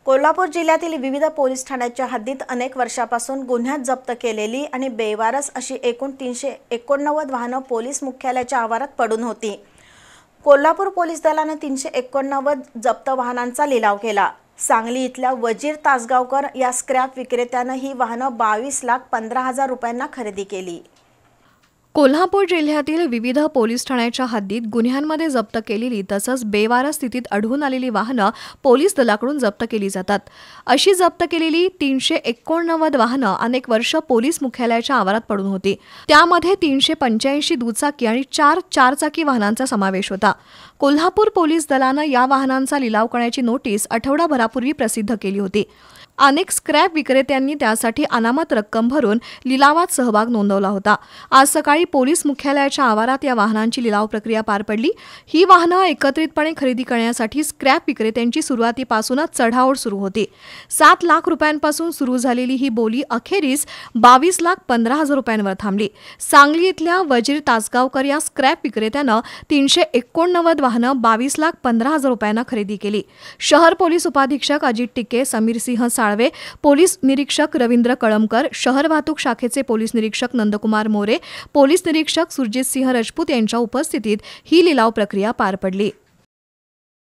कोल्हापूर जिल्ह्यातील विविध पोलीस ठाण्यांच्या हद्दीत अनेक वर्षापासून गुन्ह्यात जप्त केलेली आणि बेवारस अशी एकूण 389 वाहनं पोलीस मुख्यालयाच्या आवारात पडून होती। कोल्हापूर पोलीस दलाने 389 जप्त वाहनांचा लिलाव केला। सांगली इथल्या वजीर तासगावकर या स्क्रॅप विक्रेत्याने ही वाहनं 22,15,000 रुपयांना खरेदी केली। कोल्हापूर जिल्ह्यातील विविध पोलीस ठाण्याच्या हद्दीत गुन्ह्यांमध्ये जप्त केलेली तसंच बेवारस स्थितीत आढळून आलेली वाहनं पोलीस दलाकडून जप्त केली जातात। अशी जप्त केलेली 389 वाहनं अनेक वर्ष पोलीस मुख्यालयाच्या आवारात पडून होती। त्यामध्ये 385 दुचाकी आणि 4 चारचाकी वाहनांचा समावेश होता। कोल्हापूर पोलीस दलानं या वाहनांचा लिलाव करण्याची नोटीस आठवडाभरापूर्वी प्रसिद्ध केली होती। अनेक स्क्रॅप विक्रेत्यांनी त्यासाठी अनामत रक्कम भरून लिलावात सहभाग नोंदवला होता। आज सकाळी पोलीस मुख्यालयाच्या आवारात या वाहनांची लिलाव प्रक्रिया पार पडली। ही वाहनं एकत्रितपणे खरेदी करण्यासाठी स्क्रॅप विक्रेत्यांची सुरुवातीपासूनच चढाओढ सुरू होती। 7 लाख रुपयांपासून सुरू झालेली ही बोली अखेरीस 22,15,000 रुपयांवर थांबली। सांगली इथल्या वजीर तासगावकर या स्क्रॅप विक्रेत्यानं 389 वाहनं 22,15,000 रुपयांना खरेदी केली। शहर पोलीस उपाधीक्षक अजित टिके, समीर सिंह साळवे, पोलीस निरीक्षक रवींद्र कळमकर, शहर वाहतूक शाखेचे पोलीस निरीक्षक नंदकुमार मोरे, पोलीस निरीक्षक सुरजित सिंह राजपूत यांच्या उपस्थितीत ही लिलाव प्रक्रिया पार पडली।